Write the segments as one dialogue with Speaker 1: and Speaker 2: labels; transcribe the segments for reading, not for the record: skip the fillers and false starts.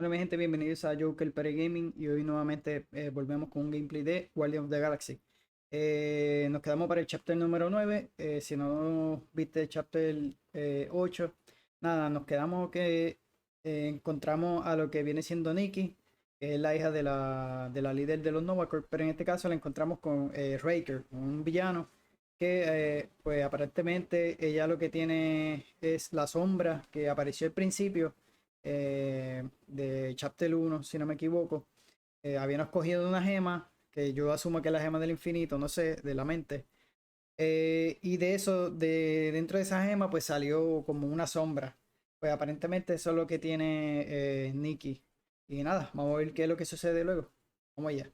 Speaker 1: Hola mi gente, bienvenidos a Joker Pere Gaming y hoy nuevamente volvemos con un gameplay de Guardians of the Galaxy. Nos quedamos para el chapter número 9. Si no viste el chapter 8, nada, nos quedamos que encontramos a lo que viene siendo Nikki, que es la hija de la líder de los Novacorp, pero en este caso la encontramos con Raker, un villano que pues aparentemente ella lo que tiene es la sombra que apareció al principio de Chapter 1, si no me equivoco. Habíamos cogido una gema, que yo asumo que es la gema del infinito, no sé, de la mente. Y de eso, dentro de esa gema, pues salió como una sombra. Pues aparentemente eso es lo que tiene Nikki. Y nada, vamos a ver qué es lo que sucede luego. Vamos allá.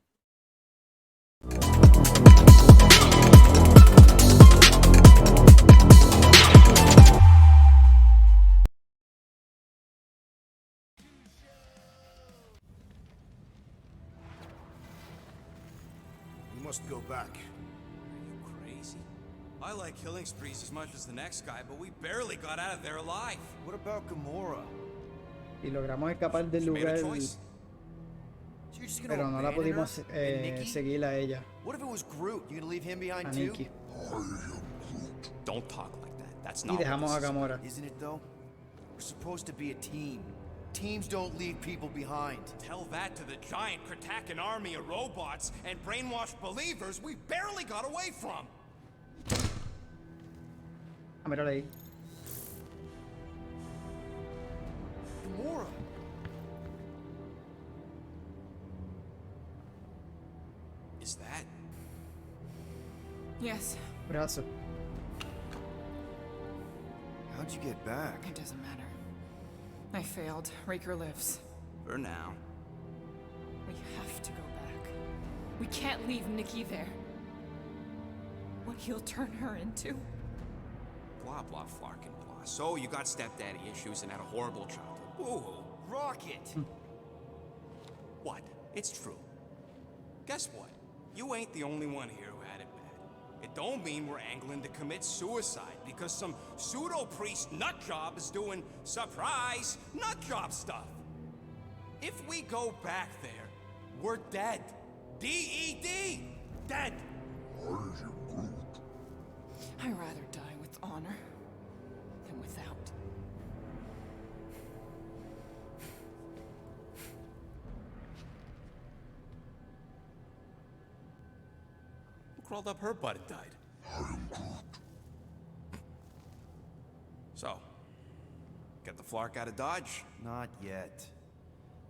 Speaker 2: We must go back.
Speaker 3: Are you crazy? I like killing sprees as much as the next guy, but we barely got out of there alive.
Speaker 2: What about Gamora?
Speaker 1: Y logramos escapar del
Speaker 3: She made a
Speaker 1: lugar,
Speaker 3: choice.
Speaker 2: So you're just gonna
Speaker 1: pero no la
Speaker 2: abandon
Speaker 1: pudimos
Speaker 2: her? And Nikki?
Speaker 1: seguir a ella,
Speaker 2: What if it was Groot? You gonna leave him
Speaker 1: a
Speaker 2: behind too?
Speaker 1: Nikki.
Speaker 3: Don't talk like that. That's
Speaker 1: Y
Speaker 3: not what
Speaker 1: dejamos
Speaker 3: this
Speaker 1: a
Speaker 3: is about.
Speaker 1: Gamora.
Speaker 2: Isn't it though? We're supposed to be a team. Teams don't leave people behind.
Speaker 3: Tell that to the giant Kratakan army of robots and brainwashed believers we barely got away from.
Speaker 1: Ah, mírala ahí.
Speaker 2: Gamora!
Speaker 3: Is that?
Speaker 4: Yes,
Speaker 1: Brazo.
Speaker 2: How'd you get back?
Speaker 4: it doesn't matter. I failed. Raker lives.
Speaker 3: For now.
Speaker 4: We have to go back. We can't leave Nikki there. What he'll turn her into.
Speaker 3: Blah, blah, flarkin' blah. So you got stepdaddy issues and had a horrible childhood. Woo-hoo.
Speaker 2: Rocket!
Speaker 3: What? It's true. Guess what? You ain't the only one here who had it bad. It don't mean we're angling to commit suicide because some pseudo-priest nutjob is doing surprise nutjob stuff. If we go back there, we're dead. D-E-D! Dead!
Speaker 4: I'd rather die with honor than without.
Speaker 3: Who crawled up her butt and died? So, get the Flark out of Dodge?
Speaker 2: Not yet.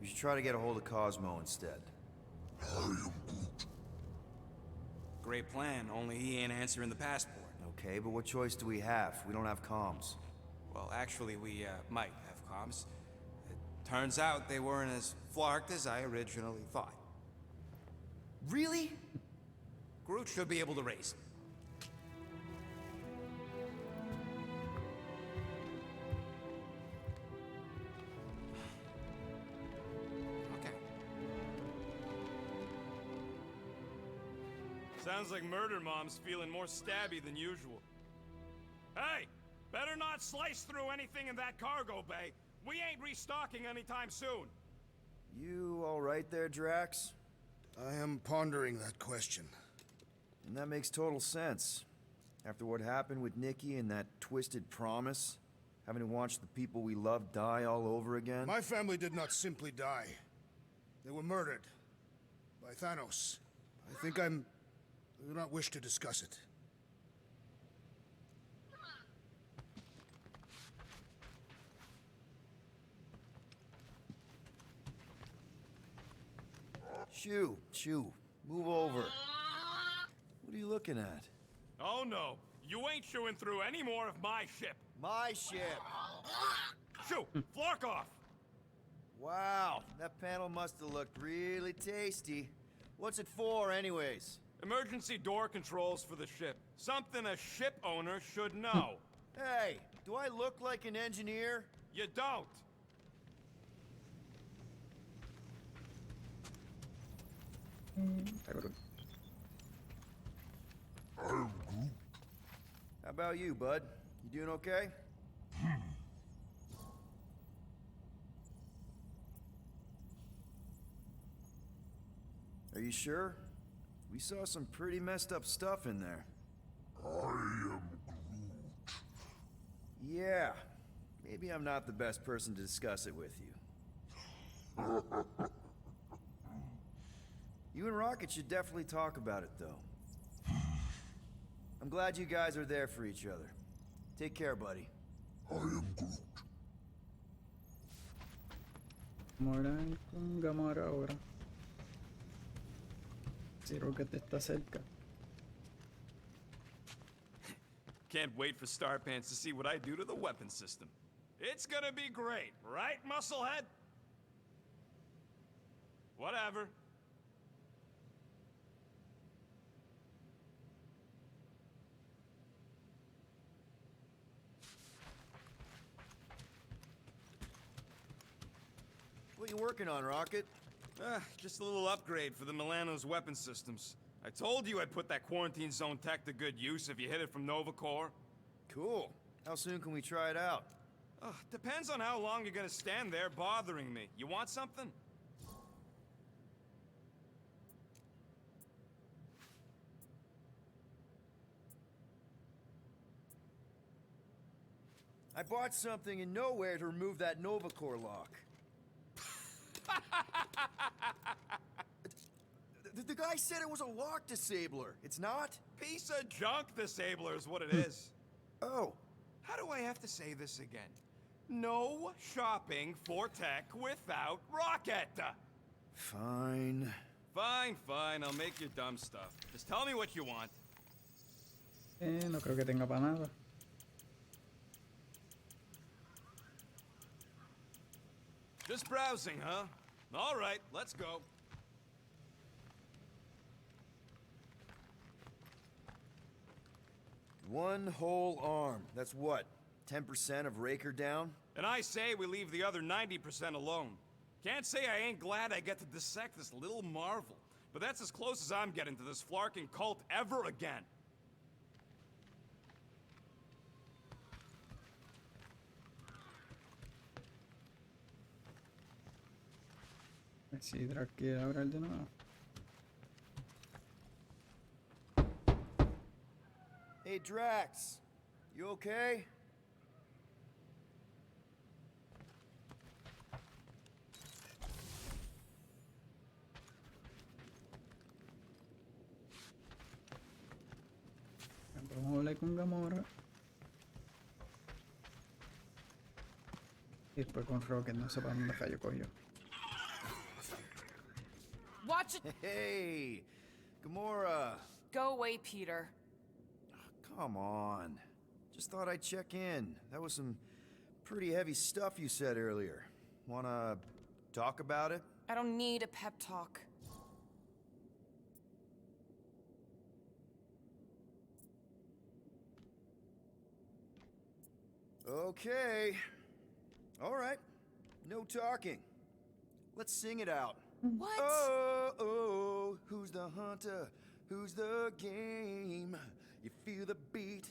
Speaker 2: We should try to get a hold of Cosmo instead.
Speaker 3: Great plan, only he ain't answering the passport.
Speaker 2: Okay, but what choice do we have? We don't have comms.
Speaker 3: Well, actually, we might have comms. It turns out they weren't as flarked as I originally thought.
Speaker 2: Really?
Speaker 3: Groot should be able to raise him. Okay.
Speaker 5: Sounds like Murder Mom's feeling more stabby than usual. Hey, better not slice through anything in that cargo bay. We ain't restocking anytime soon.
Speaker 2: You alright there, Drax?
Speaker 6: I am pondering that question.
Speaker 2: And that makes total sense. After what happened with Nikki and that twisted promise, having to watch the people we love die all over again.
Speaker 6: My family did not simply die. They were murdered by Thanos. I do not wish to discuss it.
Speaker 2: Shoo, move over. What are you looking at?
Speaker 5: Oh no, you ain't chewing through any more of my ship.
Speaker 2: My ship!
Speaker 5: Shoo, flark off.
Speaker 2: Wow, that panel must have looked really tasty. What's it for, anyways?
Speaker 5: Emergency door controls for the ship. Something a ship owner should know.
Speaker 2: Hey, do I look like an engineer?
Speaker 5: You don't.
Speaker 2: How about you, bud? You doing okay? Are you sure? We saw some pretty messed up stuff in there.
Speaker 6: I am
Speaker 2: Yeah, maybe I'm not the best person to discuss it with you. You and Rocket should definitely talk about it, though. I'm glad you guys are there for each other. Take care, buddy.
Speaker 1: Moran con Gamora ahora. Si Rocket está cerca.
Speaker 5: Can't wait for Starpants to see what I do to the weapon system. It's gonna be great, right, Musclehead? Whatever.
Speaker 2: What you working on, Rocket?
Speaker 5: Just a little upgrade for the Milano's weapon systems. I told you I'd put that quarantine zone tech to good use if you hit it from Nova Corps.
Speaker 2: Cool. How soon can we try it out?
Speaker 5: Depends on how long you're gonna stand there bothering me. You want something?
Speaker 2: I bought something in nowhere to remove that Nova Corps lock. The guy said it was a lock disabler. It's not?
Speaker 5: Piece of junk disabler is what it is.
Speaker 2: Oh.
Speaker 5: How do I have to say this again? No shopping for tech without Rocket!
Speaker 2: Fine.
Speaker 5: Fine, fine, I'll make your dumb stuff. Just tell me what you want.
Speaker 1: No creo que tenga para nada.
Speaker 5: Just browsing, huh? All right, let's go.
Speaker 2: One whole arm. That's what? 10% of Raker down?
Speaker 5: And I say we leave the other 90% alone. Can't say I ain't glad I get to dissect this little marvel, but that's as close as I'm getting to this flarking cult ever again.
Speaker 1: Si Drac quiere hablar de nuevo.
Speaker 2: Hey, Drax. You okay?
Speaker 1: Vamos a hablar con Gamora. Y después con Rocket, no sé para dónde cayó coño.
Speaker 4: Watch it!
Speaker 2: Hey, Gamora.
Speaker 4: Go away, Peter.
Speaker 2: Come on. Just thought I'd check in. That was some pretty heavy stuff you said earlier. Wanna talk about it?
Speaker 4: I don't need a pep talk.
Speaker 2: Okay. All right. No talking. Let's sing it out.
Speaker 4: What?
Speaker 2: Oh, oh, who's the hunter? Who's the game? You feel the beat,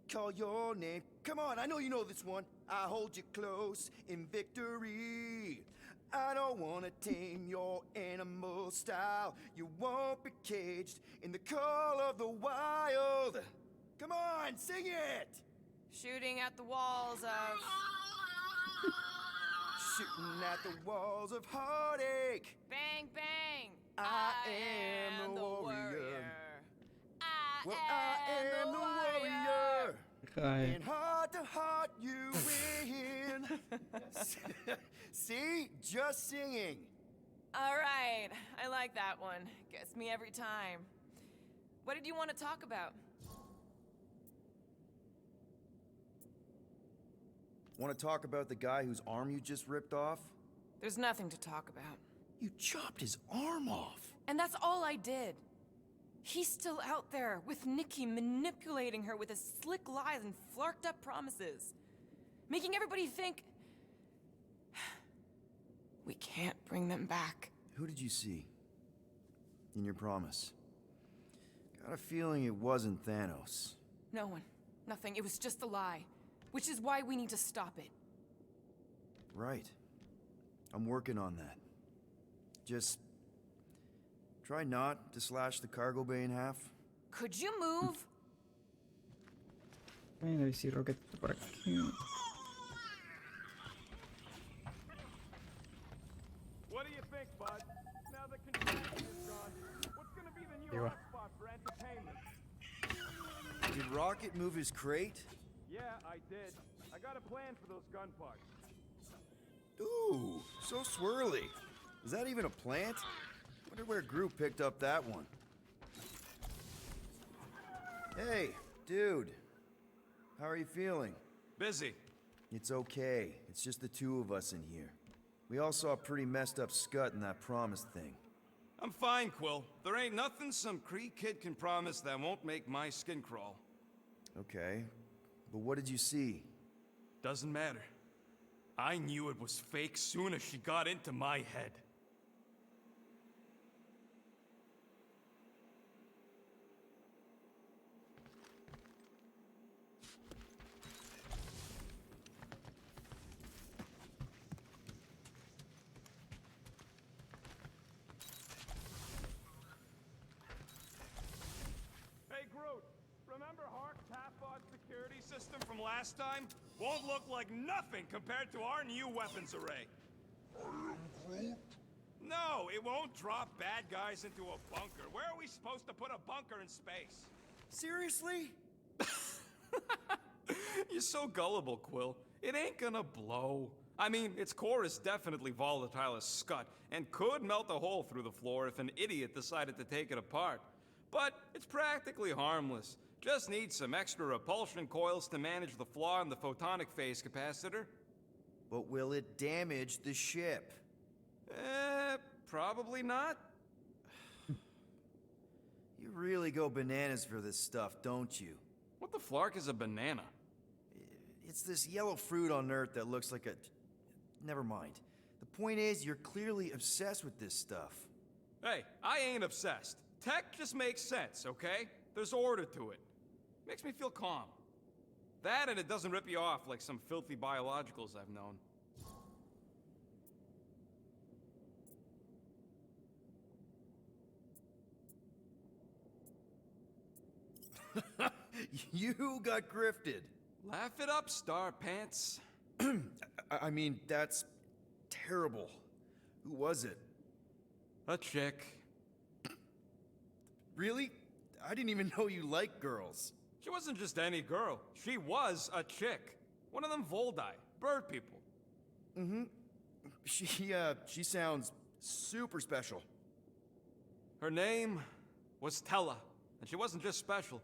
Speaker 2: call your name. Come on, I know you know this one. I hold you close in victory. I don't wanna tame your animal style. You won't be caged in the call of the wild. Come on, sing it!
Speaker 4: Shooting at the walls of...
Speaker 2: Shooting at the walls of heartache.
Speaker 4: Bang, bang!
Speaker 2: I am the warrior. Well, I am the warrior.
Speaker 1: Hi.
Speaker 2: And heart to heart, you win. See? Just singing.
Speaker 4: All right, I like that one. Gets me every time. What did you want to talk about?
Speaker 2: Want to talk about the guy whose arm you just ripped off?
Speaker 4: There's nothing to talk about.
Speaker 2: You chopped his arm off.
Speaker 4: And that's all I did. He's still out there with Nikki manipulating her with his slick lies and flarked up promises. Making everybody think... we can't bring them back.
Speaker 2: Who did you see? In your promise? Got a feeling it wasn't Thanos.
Speaker 4: No one. Nothing. It was just a lie. Which is why we need to stop it.
Speaker 2: Right. I'm working on that. Just Try not to slash the cargo bay in half.
Speaker 4: Could you move?
Speaker 1: Bueno, y si Rocket está por aquí.
Speaker 5: What do you think, bud? Now the contraction is gone, what's gonna be the new
Speaker 1: Digo.
Speaker 5: hotspot for entertainment?
Speaker 2: Did Rocket move his crate?
Speaker 5: Yeah, I did. I got a plan for those gun parts.
Speaker 2: Ooh, so swirly. Is that even a plant? Wonder where Groot picked up that one. Hey, dude. How are you feeling?
Speaker 5: Busy.
Speaker 2: It's okay. It's just the two of us in here. We all saw a pretty messed up scut in that promise thing.
Speaker 3: I'm fine, Quill. There ain't nothing some Cree kid can promise that won't make my skin crawl.
Speaker 2: Okay. But what did you see?
Speaker 3: Doesn't matter. I knew it was fake soon as she got into my head.
Speaker 5: Hey, Groot, remember Hark's half-odd security system from last time? Won't look like nothing compared to our new weapons array. No, it won't drop bad guys into a bunker. Where are we supposed to put a bunker in space?
Speaker 2: Seriously?
Speaker 3: You're so gullible, Quill. It ain't gonna blow. I mean, its core is definitely volatile as scut, and could melt a hole through the floor if an idiot decided to take it apart. But it's practically harmless. Just needs some extra repulsion coils to manage the flaw in the photonic phase capacitor.
Speaker 2: But will it damage the ship?
Speaker 3: Probably not.
Speaker 2: You really go bananas for this stuff, don't you?
Speaker 3: What the flark is a banana?
Speaker 2: It's this yellow fruit on Earth that looks like a... Never mind. The point is, you're clearly obsessed with this stuff.
Speaker 3: Hey, I ain't obsessed. Tech just makes sense, okay? There's order to it. Makes me feel calm. That and it doesn't rip you off like some filthy biologicals I've known.
Speaker 2: You got grifted.
Speaker 3: Laugh it up, Star Pants.
Speaker 2: I mean, that's terrible. Who was it?
Speaker 3: A chick.
Speaker 2: Really? I didn't even know you liked girls.
Speaker 3: She wasn't just any girl. She was a chick. One of them Voldi, bird people.
Speaker 2: She sounds super special.
Speaker 3: Her name was Tella, and she wasn't just special.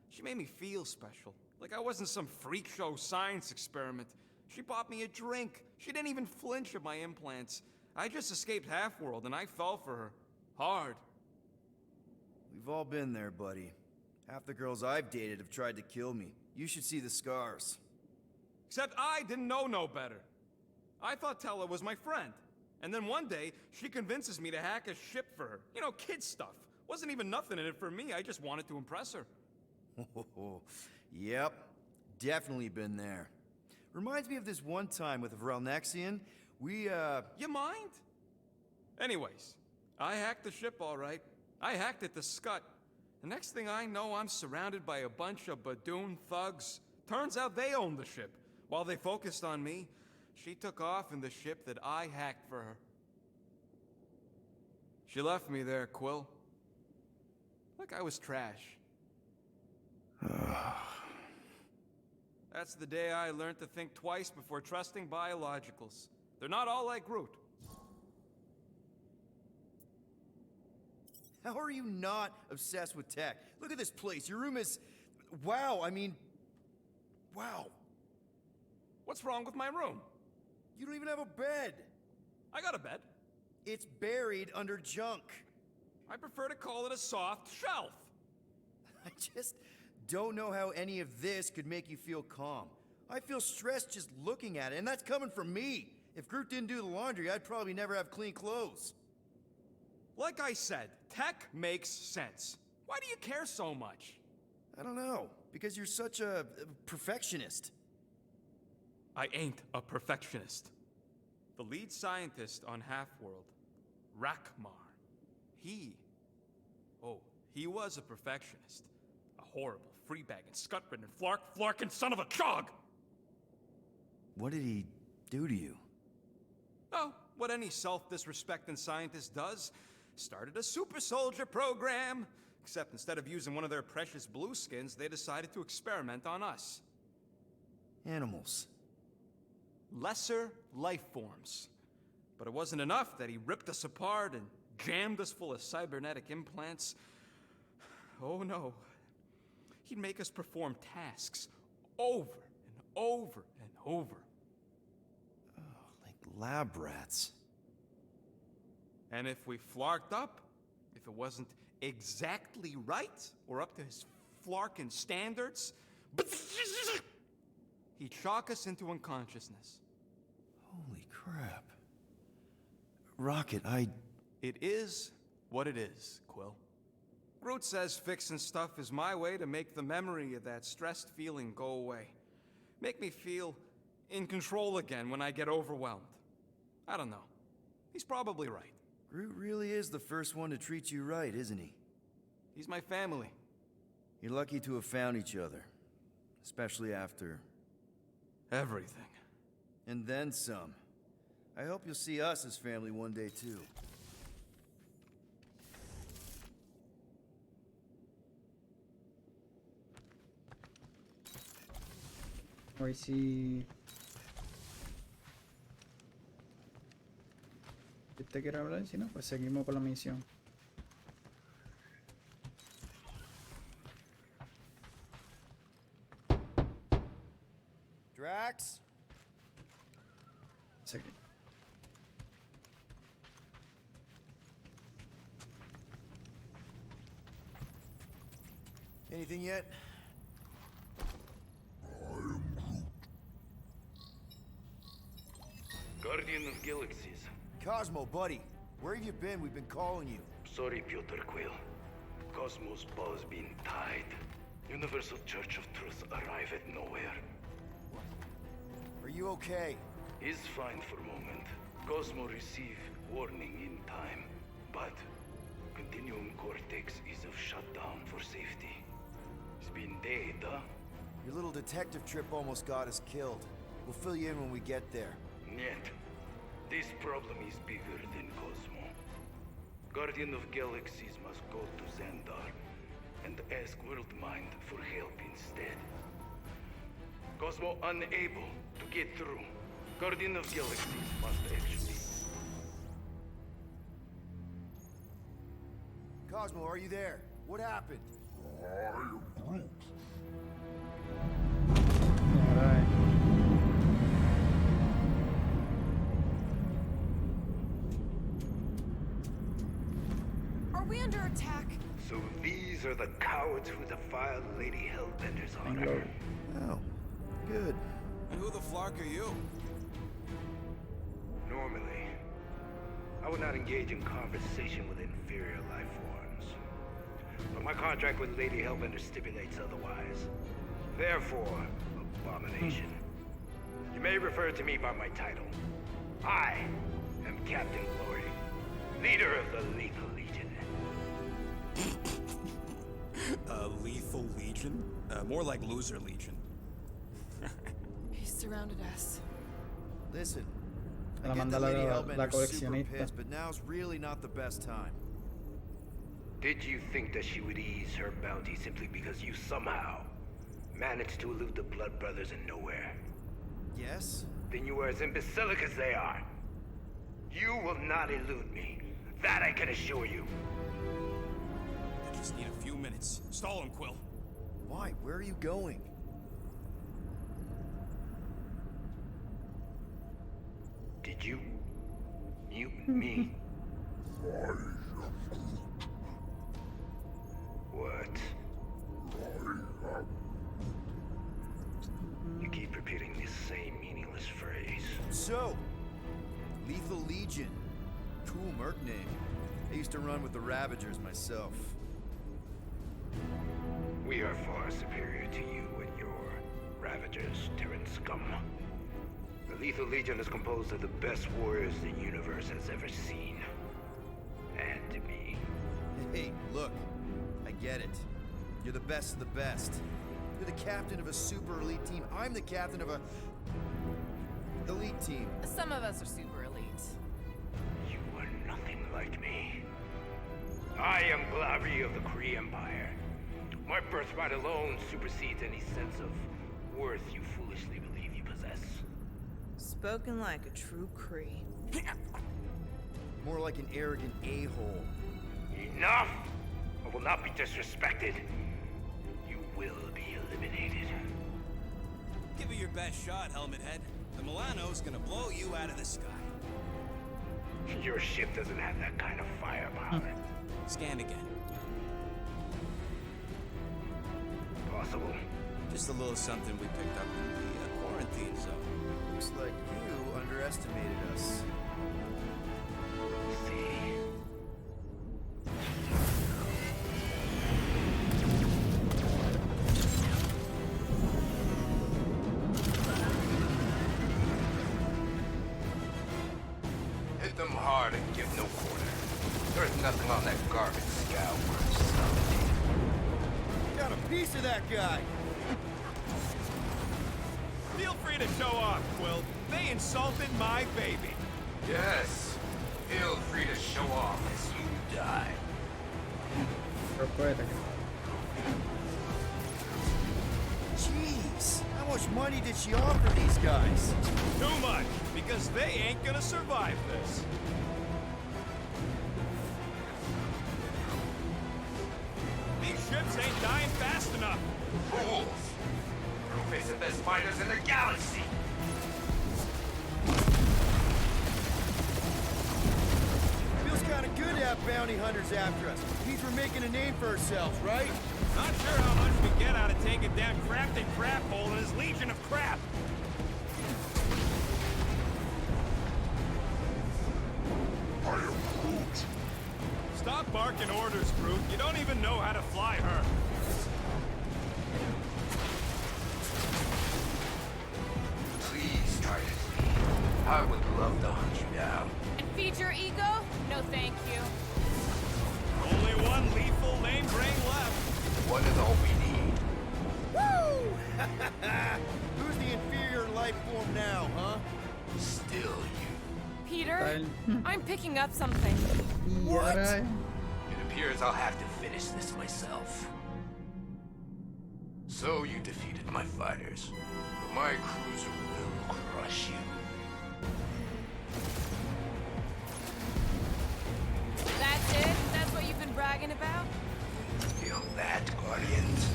Speaker 3: She made me feel special, like I wasn't some freak show science experiment. She bought me a drink. She didn't even flinch at my implants. I just escaped Half-World, and I fell for her. Hard.
Speaker 2: We've all been there, buddy. Half the girls I've dated have tried to kill me. You should see the scars.
Speaker 3: Except I didn't know no better. I thought Tella was my friend. And then one day, she convinces me to hack a ship for her. You know, kid stuff. Wasn't even nothing in it for me, I just wanted to impress her.
Speaker 2: Yep, definitely been there. Reminds me of this one time with Vrelnexian.
Speaker 3: You mind? Anyways, I hacked the ship all right. I hacked it to Scut. The next thing I know, I'm surrounded by a bunch of Badoon thugs. Turns out they owned the ship. While they focused on me, she took off in the ship that I hacked for her. She left me there, Quill. Like I was trash. That's the day I learned to think twice before trusting biologicals. They're not all like Groot.
Speaker 2: How are you not obsessed with tech? Look at this place. Your room is... Wow, I mean... Wow.
Speaker 3: What's wrong with my room?
Speaker 2: You don't even have a bed.
Speaker 3: I got a bed.
Speaker 2: It's buried under junk.
Speaker 3: I prefer to call it a soft shelf.
Speaker 2: I just don't know how any of this could make you feel calm. I feel stressed just looking at it, and that's coming from me. If Groot didn't do the laundry, I'd probably never have clean clothes.
Speaker 3: Like I said, tech makes sense. Why do you care so much?
Speaker 2: I don't know, because you're such a perfectionist.
Speaker 3: I ain't a perfectionist. The lead scientist on Half-World, Rakmar, he
Speaker 5: Oh, he was a perfectionist. A horrible, free-bagging, scut-ridden, flarking son of a chog!
Speaker 2: What did he do to you?
Speaker 5: Oh, what any self-disrespecting scientist does. Started a super soldier program. Except instead of using one of their precious blueskins, they decided to experiment on us.
Speaker 2: Animals.
Speaker 5: Lesser life forms. But it wasn't enough that he ripped us apart and jammed us full of cybernetic implants. Oh no. He'd make us perform tasks over and over and over.
Speaker 2: Like lab rats.
Speaker 5: And if we flarked up, if it wasn't exactly right or up to his flarkin' standards, he'd shock us into unconsciousness.
Speaker 2: Holy crap. Rocket,
Speaker 5: It is what it is, Quill. Groot says fixing stuff is my way to make the memory of that stressed feeling go away. Make me feel in control again when I get overwhelmed. I don't know. He's probably right.
Speaker 2: Groot really is the first one to treat you right, isn't he?
Speaker 5: He's my family.
Speaker 2: You're lucky to have found each other. Especially after...
Speaker 5: Everything.
Speaker 2: And then some. I hope you'll see us as family one day, too.
Speaker 1: A ver si... ¿Usted quiere hablar? Si no, pues seguimos con la misión.
Speaker 2: Drax?
Speaker 1: Seguimos.
Speaker 2: Anything yet?
Speaker 7: Guardian of Galaxies.
Speaker 2: Cosmo, buddy. Where have you been? We've been calling you.
Speaker 7: Sorry, Piotr Quill. Cosmos ball's been tied. Universal Church of Truth arrive at nowhere.
Speaker 2: Are you okay?
Speaker 7: Is fine for moment. Cosmo receive warning in time, but Continuum Cortex is of shutdown for safety. It's been dead, huh?
Speaker 2: Your little detective trip almost got us killed. We'll fill you in when we get there.
Speaker 7: Niet. This problem is bigger than Cosmo. Guardian of Galaxies must go to Xandar and ask Worldmind for help instead. Cosmo unable to get through. Guardian of Galaxies must actually...
Speaker 2: Cosmo, are you there? What happened?
Speaker 1: Alright.
Speaker 4: Are we under attack?
Speaker 7: So these are the cowards who defiled Lady Hellbender's honor.
Speaker 1: Bingo.
Speaker 2: Oh, good.
Speaker 5: And who the flark are you?
Speaker 7: Normally, I would not engage in conversation with inferior life forms. But my contract with Lady Hellbender stipulates otherwise. Therefore, abomination. You may refer to me by my title. I am Captain Glory, leader of the Lethal Legion.
Speaker 5: Lethal Legion? More like Loser Legion.
Speaker 4: He surrounded us.
Speaker 2: Listen,
Speaker 1: La
Speaker 2: I get
Speaker 1: manda
Speaker 2: that Lady
Speaker 1: la
Speaker 2: Hellbender's super
Speaker 1: coleccionista.
Speaker 2: pissed, but now's really not the best time.
Speaker 7: Did you think that she would ease her bounty simply because you somehow managed to elude the Blood Brothers in nowhere?
Speaker 2: Yes?
Speaker 7: Then you are as imbecilic as they are. You will not elude me. That I can assure you.
Speaker 5: I just need a few minutes. Stall him, Quill.
Speaker 2: Why? Where are you going?
Speaker 7: Did you mute me? What? You keep repeating this same meaningless phrase.
Speaker 2: So, Lethal Legion. Cool merc name. I used to run with the Ravagers myself.
Speaker 7: We are far superior to you and your Ravagers, Terran scum. The Lethal Legion is composed of the best warriors the universe has ever seen. And me.
Speaker 2: And Hey, look, I get it. You're the best of the best. You're the captain of a super elite team. I'm the captain of a elite team.
Speaker 4: Some of us are super elite.
Speaker 7: You are nothing like me. I am Glavi of the Kree Empire. My birthright alone supersedes any sense of worth you foolishly believe you possess.
Speaker 8: Spoken like a true Kree.
Speaker 2: More like an arrogant a-hole.
Speaker 7: Enough! I will not be disrespected. You will be eliminated.
Speaker 3: Give it your best shot, Helmet Head. The Milano's gonna blow you out of the sky.
Speaker 7: Your ship doesn't have that kind of firepower.
Speaker 3: Scan again.
Speaker 7: Possible.
Speaker 3: Just a little something we picked up in the quarantine zone.
Speaker 2: Looks like you underestimated us.
Speaker 7: See.
Speaker 9: Hit them hard and give no quarter. There's nothing on that garbage scout worth something.
Speaker 2: Got a piece of that guy.
Speaker 5: Feel free to show off, Quill. They insulted my baby.
Speaker 9: Yes. Feel free to show off as you die.
Speaker 1: Recuerda que
Speaker 2: Jeez, how much money did she offer these guys?
Speaker 5: Too much, because they ain't gonna survive this. These ships ain't dying fast enough.
Speaker 9: Fools! You face the best fighters in the galaxy!
Speaker 2: Feels kind of good to have bounty hunters after us. Means we're making a name for ourselves, right?
Speaker 3: Not sure how much we get out of taking down Crafty Craphole and his legion of crap. Stop barking orders, Groot. You don't even know how to fly her.
Speaker 9: Please try to flee. I would love to hunt you down.
Speaker 4: And feed your ego? No thank you.
Speaker 3: Only one lethal lame brain left.
Speaker 9: One is all we need.
Speaker 2: Woo! Who's the inferior life form now, huh?
Speaker 9: Still you.
Speaker 4: Peter, I'm picking up something.
Speaker 2: What?
Speaker 9: It appears I'll have to finish this myself. So you defeated my fighters, but my cruiser will crush you.
Speaker 4: That's it? That's what you've been bragging about?
Speaker 9: Feel that, Guardians?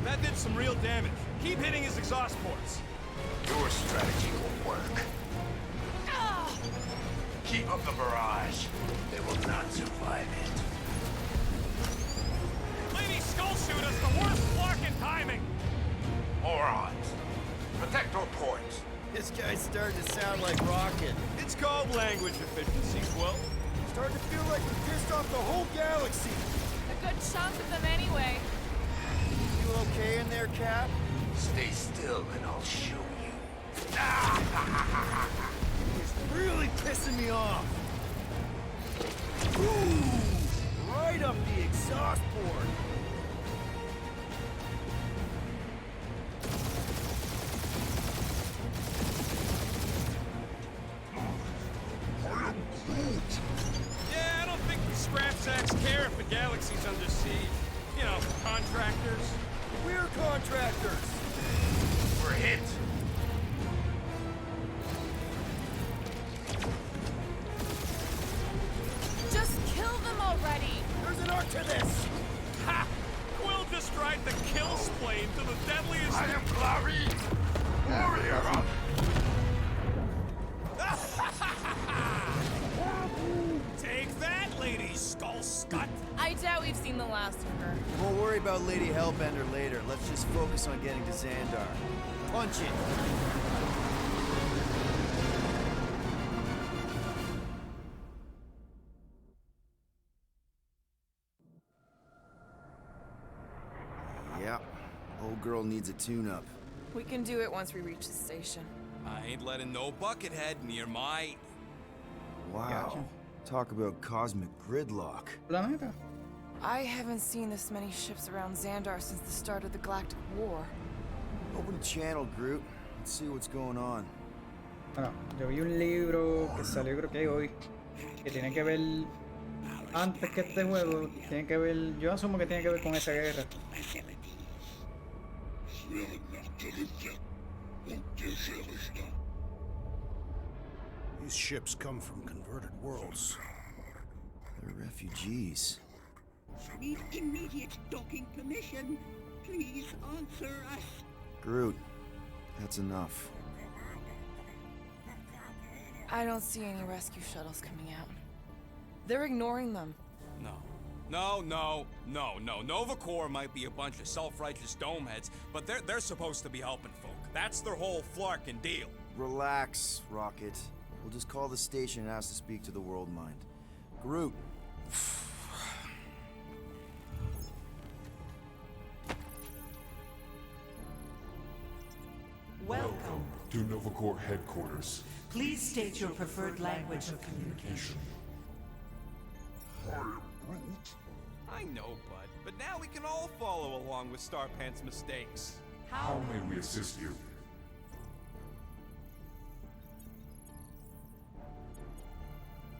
Speaker 5: That did some real damage. Keep hitting his exhaust ports.
Speaker 9: Your strategy will work.
Speaker 4: Ah!
Speaker 9: Keep up the barrage. They will not survive it.
Speaker 5: Lady Skull Shoot us the worst block in timing.
Speaker 9: Morons! Protect our ports.
Speaker 2: This guy's starting to sound like Rocket.
Speaker 5: It's called language efficiency, Quill.
Speaker 2: Starting to feel like we pissed off the whole galaxy.
Speaker 4: A good chunk of them anyway.
Speaker 2: You okay in there, Cap?
Speaker 9: Stay still and I'll show you.
Speaker 2: He's really pissing me off. Ooh, right up the exhaust port.
Speaker 5: Yeah, I don't think the scrap sacks care if the galaxy's under siege. You know, contractors.
Speaker 2: We're contractors.
Speaker 9: We're hit.
Speaker 4: Just kill them already.
Speaker 2: There's an arc to this.
Speaker 5: Ha! Quill just tried to kill Splane to the deadliest...
Speaker 9: I am Glavi, warrior.
Speaker 5: Take that, Lady Skull Scut!
Speaker 4: I doubt we've seen the last of her.
Speaker 2: We'll worry about Lady Hellbender later. Let's just focus on getting to Xandar. Punch it. Yeah, old girl needs a tune-up.
Speaker 4: We can do it once we reach the station.
Speaker 3: I ain't letting no buckethead near my...
Speaker 2: Wow. Talk about cosmic gridlock.
Speaker 1: Planeta.
Speaker 4: I haven't seen this many ships around Xandar since the start of the Galactic War.
Speaker 2: Open a channel, Groot. Let's see what's going on.
Speaker 1: Bueno, yo vi un libro que salió creo que hoy, que tiene que ver, antes que este juego, tiene que ver, yo asumo que tiene que ver con esa guerra.
Speaker 6: These ships come from converted worlds.
Speaker 2: They're refugees.
Speaker 10: Need immediate docking permission. Please answer us.
Speaker 2: Groot, that's enough.
Speaker 4: I don't see any rescue shuttles coming out. They're ignoring them.
Speaker 3: No, Nova Corps might be a bunch of self-righteous domeheads, but they're supposed to be helping folk. That's their whole flarkin' deal.
Speaker 2: Relax, Rocket. We'll just call the station and ask to speak to the World Mind. Groot.
Speaker 11: Welcome to Nova Corps headquarters. Please state your preferred language of communication.
Speaker 3: I know, bud, but now we can all follow along with Starpant's mistakes.
Speaker 11: How may we assist you?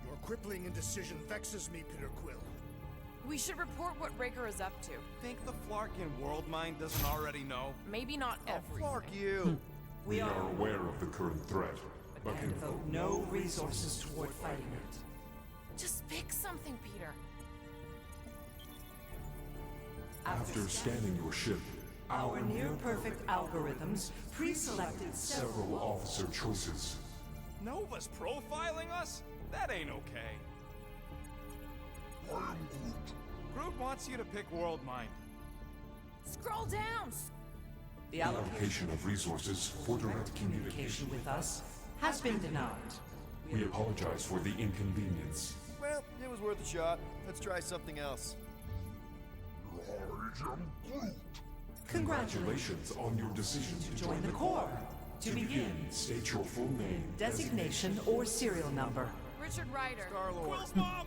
Speaker 6: Your crippling indecision vexes me, Peter Quill.
Speaker 4: We should report what Raker is up to.
Speaker 3: Think the Flarkin World Mind doesn't already know?
Speaker 4: Maybe not everything.
Speaker 2: Flark you!
Speaker 11: We are aware of the current threat, but can devote no resources toward fighting it.
Speaker 4: Just pick something, Peter.
Speaker 11: After scanning your ship, our near-perfect algorithms pre-selected several officer choices.
Speaker 3: Nova's profiling us? That ain't okay. Groot wants you to pick World Mind.
Speaker 4: Scroll down!
Speaker 11: The allocation of resources for direct communication with us has been denied. We apologize for the inconvenience.
Speaker 2: Well, it was worth a shot. Let's try something else.
Speaker 11: Congratulations on your decision to join the Corps. To begin, state your full name, designation, or serial number.
Speaker 4: Richard Ryder.
Speaker 3: Quill's mom!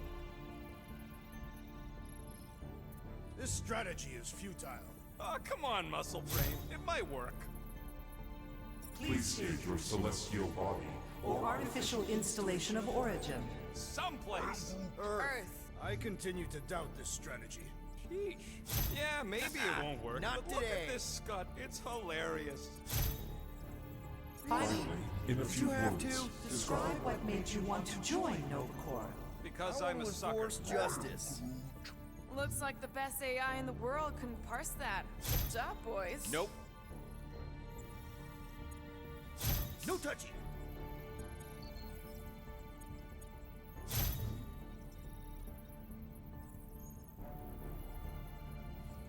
Speaker 6: This strategy is futile.
Speaker 3: Oh, come on, Muscle Brain. It might work.
Speaker 11: Please state your celestial body or artificial installation of origin.
Speaker 3: Someplace.
Speaker 4: Earth.
Speaker 6: I continue to doubt this strategy.
Speaker 3: Sheesh. Yeah, maybe it won't work.
Speaker 2: Not
Speaker 3: but look
Speaker 2: today.
Speaker 3: at this Scud. It's hilarious.
Speaker 11: Finally, in a few
Speaker 2: have
Speaker 11: words,
Speaker 2: to?
Speaker 11: describe what made you want to join Nova Corps.
Speaker 3: Because
Speaker 2: I
Speaker 3: I'm a
Speaker 2: want to
Speaker 3: sucker.
Speaker 2: enforce justice.
Speaker 4: Looks like the best AI in the world couldn't parse that. Good job, boys.
Speaker 3: Nope.
Speaker 6: No touchy.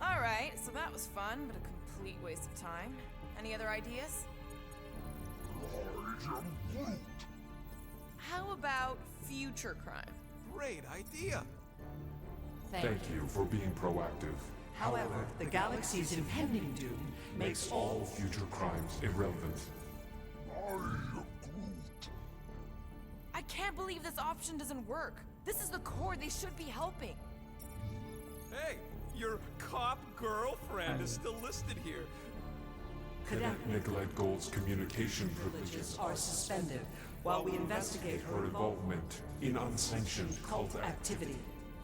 Speaker 4: Alright, so that was fun, but a complete waste of time. Any other ideas? How about future crime?
Speaker 3: Great idea.
Speaker 11: Thank you for being proactive. However, the galaxy's impending doom makes all future crimes irrelevant.
Speaker 4: I can't believe this option doesn't work. This is the Corps. They should be helping.
Speaker 3: Hey, your cop girlfriend is still listed here.
Speaker 11: Cadet Nicolette Gold's communication privileges are suspended while we investigate her involvement in unsanctioned cult activity.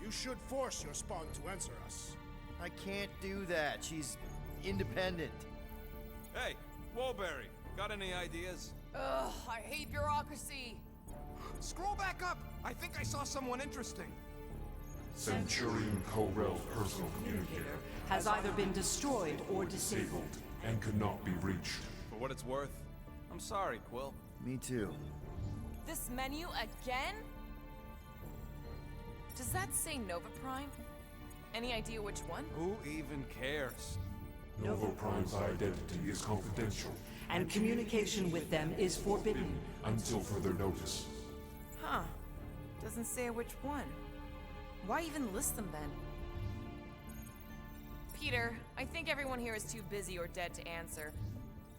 Speaker 6: You should force your spawn to answer us.
Speaker 2: I can't do that. She's independent.
Speaker 3: Hey, Woolberry, got any ideas?
Speaker 4: Ugh, I hate bureaucracy.
Speaker 3: Scroll back up. I think I saw someone interesting.
Speaker 11: Centurion Corell's personal communicator has either been destroyed or disabled and could not be reached.
Speaker 3: For what it's worth, I'm sorry, Quill.
Speaker 2: Me too.
Speaker 4: This menu again? Does that say Nova Prime? Any idea which one?
Speaker 3: Who even cares?
Speaker 11: Nova Prime's identity is confidential, and communication with them is forbidden until further notice.
Speaker 4: Huh. Doesn't say which one. Why even list them then? Peter, I think everyone here is too busy or dead to answer.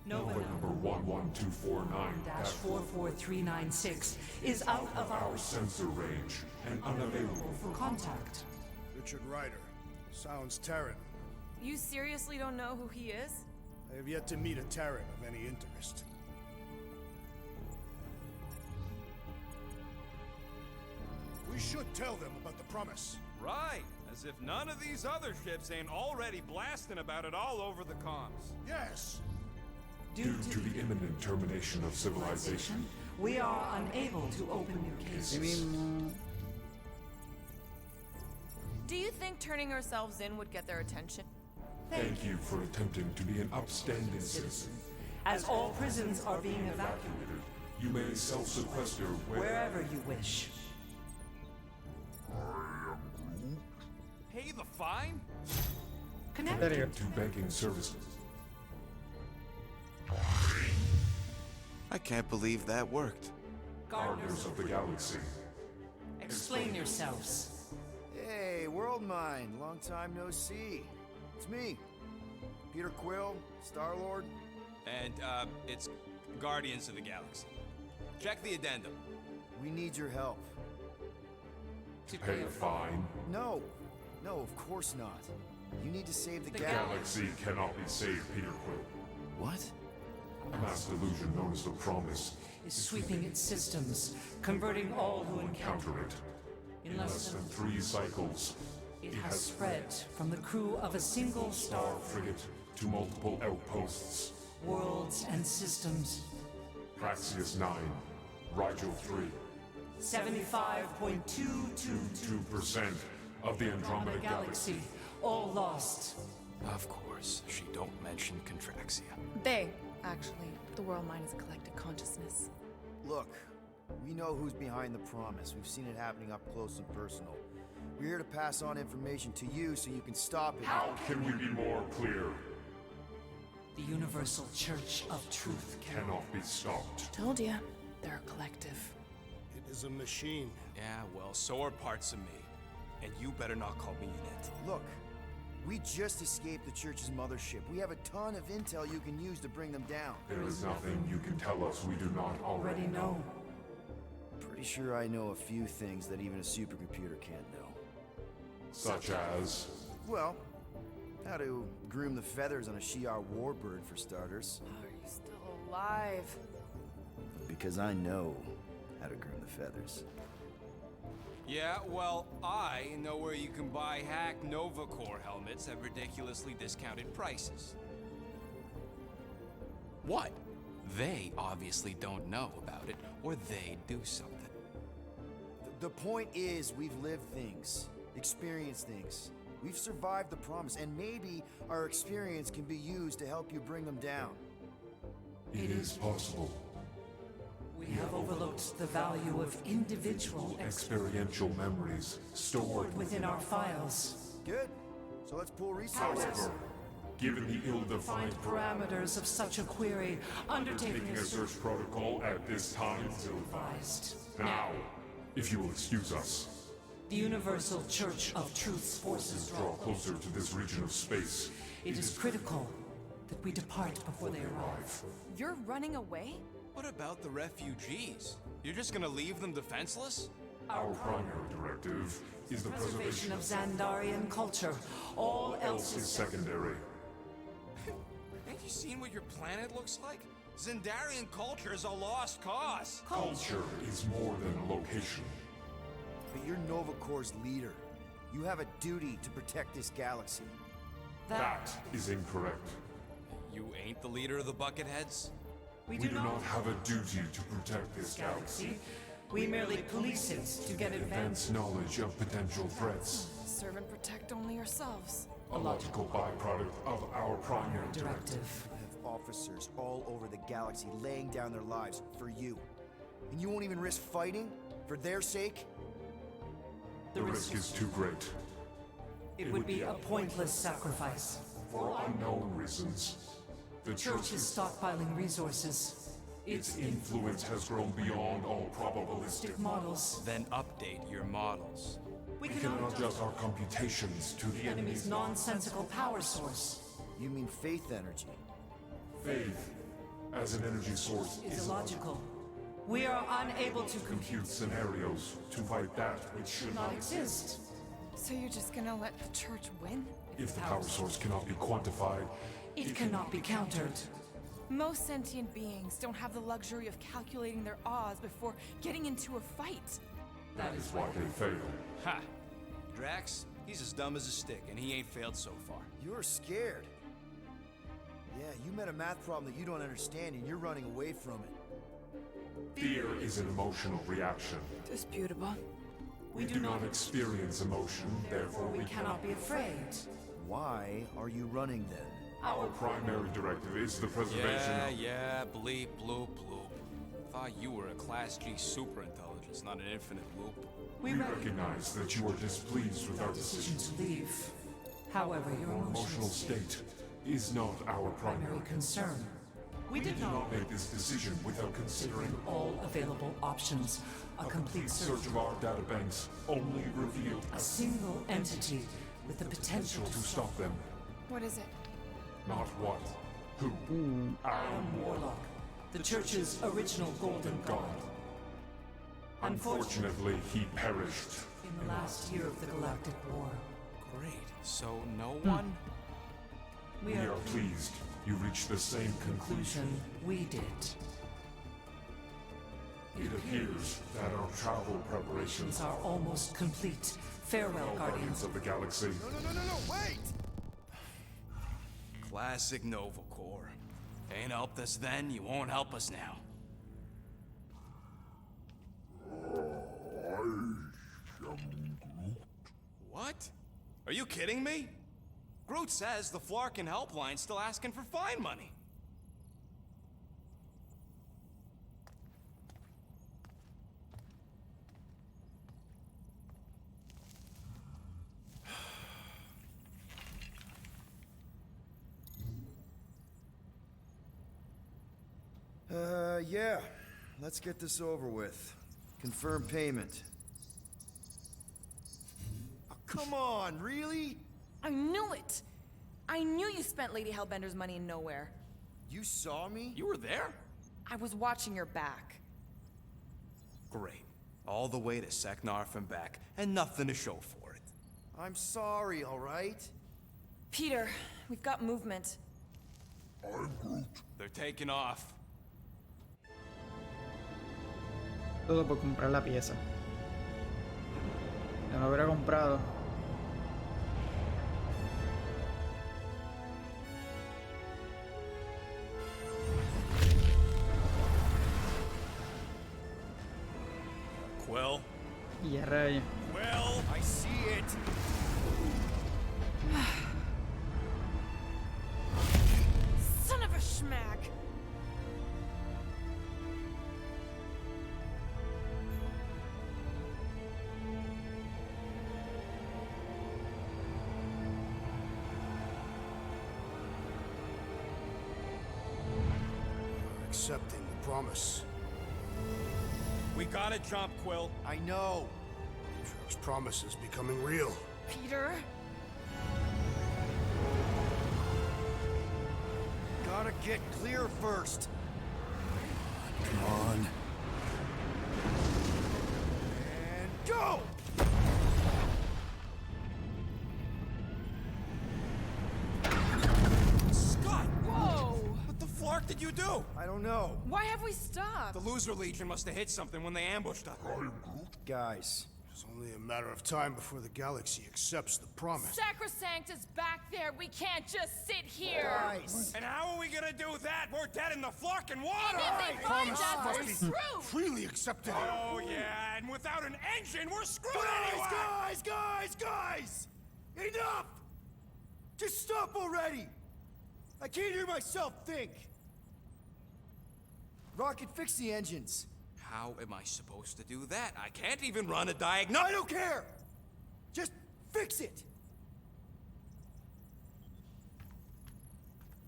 Speaker 11: Nova number 11249-44396 is out of our sensor range and unavailable for contact.
Speaker 6: Richard Ryder. Sounds Terran.
Speaker 4: You seriously don't know who he is?
Speaker 6: I have yet to meet a Terran of any interest. We should tell them about the promise.
Speaker 5: Right, as if none of these other ships ain't already blasting about it all over the comms.
Speaker 6: Yes!
Speaker 11: Due to the imminent termination of civilization, we are unable to open new cases.
Speaker 4: Do you think turning ourselves in would get their attention?
Speaker 11: Thank you for attempting to be an upstanding citizen. As all prisons are being evacuated, you may self-sequester wherever you wish.
Speaker 5: Pay the fine?
Speaker 11: Connected to banking services.
Speaker 12: I can't believe that worked.
Speaker 11: Gardeners of the Galaxy.
Speaker 8: Explain yourselves.
Speaker 2: Hey, World Mind, long time no see. It's me, Peter Quill, Star-Lord.
Speaker 3: And, it's Guardians of the Galaxy. Check the addendum.
Speaker 2: We need your help.
Speaker 11: To pay a fine?
Speaker 2: No, of course not. You need to save the
Speaker 11: The
Speaker 2: galaxy.
Speaker 11: Galaxy cannot be saved, Peter Quill.
Speaker 2: What?
Speaker 11: A mass delusion known as the Promise
Speaker 8: Is sweeping its systems, converting all who
Speaker 11: encounter it. In less than 3 cycles,
Speaker 8: It has spread from the crew of a single star
Speaker 11: frigate to multiple outposts.
Speaker 8: worlds and systems.
Speaker 11: Praxius 9, Rigel 3.
Speaker 8: 75.222%
Speaker 11: 2% of the Andromeda Galaxy.
Speaker 8: all lost.
Speaker 3: Of course, she don't mention Contraxia.
Speaker 4: They, actually. The world mind is a collective consciousness.
Speaker 2: Look, we know who's behind the promise. We've seen it happening up close and personal. We're here to pass on information to you so you can stop it.
Speaker 11: How can we be more clear?
Speaker 8: The Universal Church of Truth
Speaker 11: Cannot be stopped.
Speaker 4: Told ya. They're a collective.
Speaker 6: It is a machine.
Speaker 3: Yeah, well, so are parts of me. And you better not call me in it.
Speaker 2: Look, we just escaped the Church's mothership. We have a ton of intel you can use to bring them down.
Speaker 11: There is nothing you can tell us we do not already know.
Speaker 2: Pretty sure I know a few things that even a supercomputer can't know.
Speaker 11: Such as...
Speaker 2: Well, how to groom the feathers on a Shi'ar warbird, for starters.
Speaker 4: Are you still alive?
Speaker 2: Because I know how to groom the feathers.
Speaker 3: Yeah, well, I know where you can buy hack Nova Core helmets at ridiculously discounted prices. What? They obviously don't know about it, or they'd do something.
Speaker 2: The point is, we've lived things, experienced things. We've survived the promise, and maybe our experience can be used to help you bring them down.
Speaker 11: It is possible.
Speaker 8: We have overlooked the value of individual
Speaker 11: Experiential memories stored
Speaker 8: within our files.
Speaker 2: Good. So let's pool resources.
Speaker 11: However, given the ill-defined
Speaker 8: Parameters of such a query, undertaking
Speaker 11: taking a search protocol at this time is
Speaker 8: advised.
Speaker 11: now, if you will excuse us,
Speaker 8: The Universal Church of Truth's forces
Speaker 11: draw closer to this region of space.
Speaker 8: It is critical that we depart before they arrive.
Speaker 4: You're running away?
Speaker 3: What about the refugees? You're just gonna leave them defenseless?
Speaker 11: Our primary directive is the preservation
Speaker 8: Of Xandarian culture. All else
Speaker 11: is
Speaker 8: is
Speaker 11: secondary.
Speaker 3: Ain't you seen what your planet looks like? Xandarian culture is a lost cause.
Speaker 11: Culture is more than a location.
Speaker 2: But you're Nova Corps' leader. You have a duty to protect this galaxy.
Speaker 11: That is incorrect.
Speaker 3: You ain't the leader of the Bucketheads?
Speaker 11: We do not have a duty to protect this galaxy.
Speaker 8: We merely police it to get
Speaker 11: Advance knowledge of potential threats.
Speaker 4: Serve and protect only yourselves.
Speaker 11: A logical byproduct of our primary directive.
Speaker 8: directive.
Speaker 2: I have officers all over the galaxy laying down their lives for you. And you won't even risk fighting? For their sake?
Speaker 11: The risk is too great.
Speaker 8: It would be a pointless sacrifice.
Speaker 11: For unknown reasons, the
Speaker 8: Church is stockpiling resources.
Speaker 11: its influence has grown beyond all probabilistic.
Speaker 8: Models.
Speaker 3: Then update your models.
Speaker 8: We
Speaker 11: We can adjust our computations to the
Speaker 8: enemy's nonsensical power source.
Speaker 2: You mean faith energy?
Speaker 11: Faith as an energy source
Speaker 8: is illogical. We are unable to
Speaker 11: compute scenarios to fight that which should not
Speaker 8: exist.
Speaker 4: So you're just gonna let the church win?
Speaker 11: If the power source cannot be quantified,
Speaker 8: It cannot be countered.
Speaker 4: Most sentient beings don't have the luxury of calculating their odds before getting into a fight.
Speaker 11: That is why they fail.
Speaker 5: Ha! Drax, he's as dumb as a stick, and he ain't failed so far.
Speaker 2: You're scared. Yeah, you met a math problem that you don't understand and you're running away from it.
Speaker 11: Fear is an emotional reaction.
Speaker 4: Disputable.
Speaker 11: We do not experience emotion, therefore we
Speaker 8: cannot be afraid.
Speaker 2: Why are you running then?
Speaker 11: Our primary directive is the preservation of...
Speaker 5: Yeah, bleep, bloop, bloop. Thought you were a Class G superintelligence, not an infinite loop.
Speaker 11: We recognize that you are displeased with our decision
Speaker 8: To leave. However, your
Speaker 11: emotional state is not our primary
Speaker 8: concern.
Speaker 11: We did not make this decision without considering all
Speaker 8: Available options. A complete
Speaker 11: search of our databanks only revealed
Speaker 8: A single entity with the potential
Speaker 11: to stop them.
Speaker 4: What is it?
Speaker 11: Not what, who.
Speaker 8: Adam Warlock, the Church's original Golden God.
Speaker 11: Unfortunately, he perished
Speaker 8: In the last year of the Galactic War.
Speaker 5: Great. So no one?
Speaker 11: We are pleased you reached the same conclusion.
Speaker 8: We did.
Speaker 11: It appears that our travel preparations
Speaker 8: Are almost complete. Farewell,
Speaker 11: Guardians of the Galaxy.
Speaker 2: No, wait!
Speaker 5: Classic Nova Corps. Ain't helped us then, you won't help us now. What? Are you kidding me? Groot says the Flarkin helpline's still asking for fine money.
Speaker 2: Yeah. Let's get this over with. Confirm payment. Oh, come on, really?
Speaker 4: I knew it! I knew you spent Lady Hellbender's money in nowhere.
Speaker 2: You saw me?
Speaker 5: You were there?
Speaker 4: I was watching your back.
Speaker 5: Great. All the way to Seknarf and back, and nothing to show for it.
Speaker 2: I'm sorry, all right?
Speaker 4: Peter, we've got movement.
Speaker 5: They're taking off.
Speaker 1: Todo por comprar la pieza. Ya no hubiera comprado.
Speaker 5: Quill?
Speaker 1: Y ya raya.
Speaker 5: Quill?
Speaker 2: I see it.
Speaker 4: Son of a schmack!
Speaker 6: Accepting the promise.
Speaker 5: We gotta jump, Quill.
Speaker 2: I know.
Speaker 6: Trev's promise is becoming real.
Speaker 4: Peter?
Speaker 2: Gotta get clear first.
Speaker 6: Come on.
Speaker 2: And go!
Speaker 5: Scott!
Speaker 4: Whoa!
Speaker 5: What the flark did you do?
Speaker 2: I don't know.
Speaker 4: Why have we stopped?
Speaker 5: The Loser Legion must have hit something when they ambushed us.
Speaker 2: Guys,
Speaker 6: It's only a matter of time before the galaxy accepts the promise.
Speaker 4: Sacrosanct is back there. We can't just sit here.
Speaker 2: guys.
Speaker 5: And how are we gonna do that? We're dead in the flarkin' water!
Speaker 4: And if they find us, we're
Speaker 6: Must be
Speaker 4: screwed.
Speaker 6: freely accepted.
Speaker 5: Oh, yeah, and without an engine, we're screwed anyway!
Speaker 2: Guys! Enough! Just stop already! I can't hear myself think. Rocket, fix the engines.
Speaker 5: How am I supposed to do that? I can't even run a diagnostic.
Speaker 2: I don't care! Just fix it!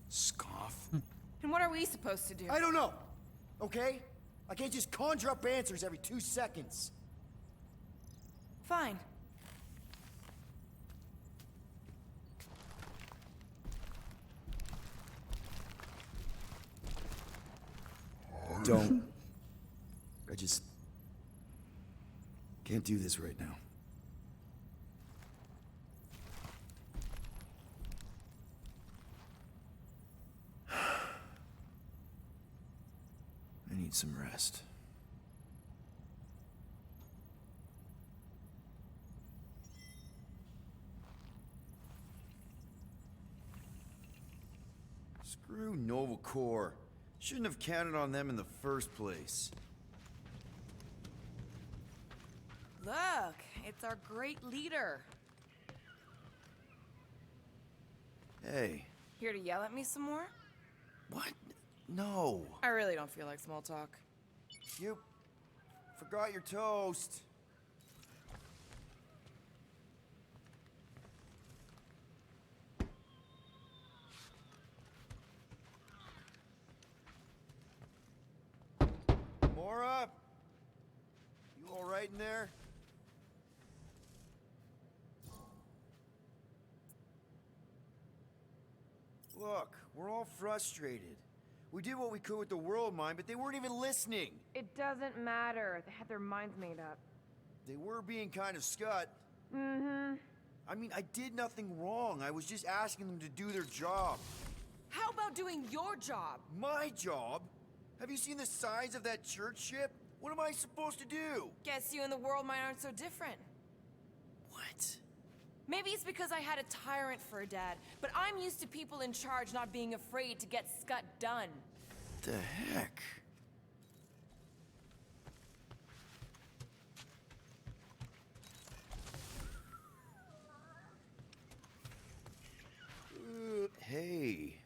Speaker 5: Scoff.
Speaker 4: And what are we supposed to do?
Speaker 2: I don't know, okay? I can't just conjure up answers every 2 seconds.
Speaker 4: Fine.
Speaker 2: don't. I just can't do this right now. I need some rest. Screw Nova Corps. Shouldn't have counted on them in the first place.
Speaker 4: Look, it's our great leader.
Speaker 2: Hey.
Speaker 4: Here to yell at me some more?
Speaker 2: What? No.
Speaker 4: I really don't feel like small talk.
Speaker 2: You forgot your toast. Mora? You all right in there? Look, we're all frustrated. We did what we could with the world mine, but they weren't even listening.
Speaker 4: It doesn't matter. They had their minds made up.
Speaker 2: They were being kind of scut.
Speaker 4: Mm-hmm.
Speaker 2: I mean, I did nothing wrong. I was just asking them to do their job.
Speaker 4: How about doing your job?
Speaker 2: My job? Have you seen the size of that church ship? What am I supposed to do?
Speaker 4: Guess you and the world mine aren't so different.
Speaker 2: What?
Speaker 4: Maybe it's because I had a tyrant for a dad, but I'm used to people in charge not being afraid to get scut done.
Speaker 2: The heck? Hey.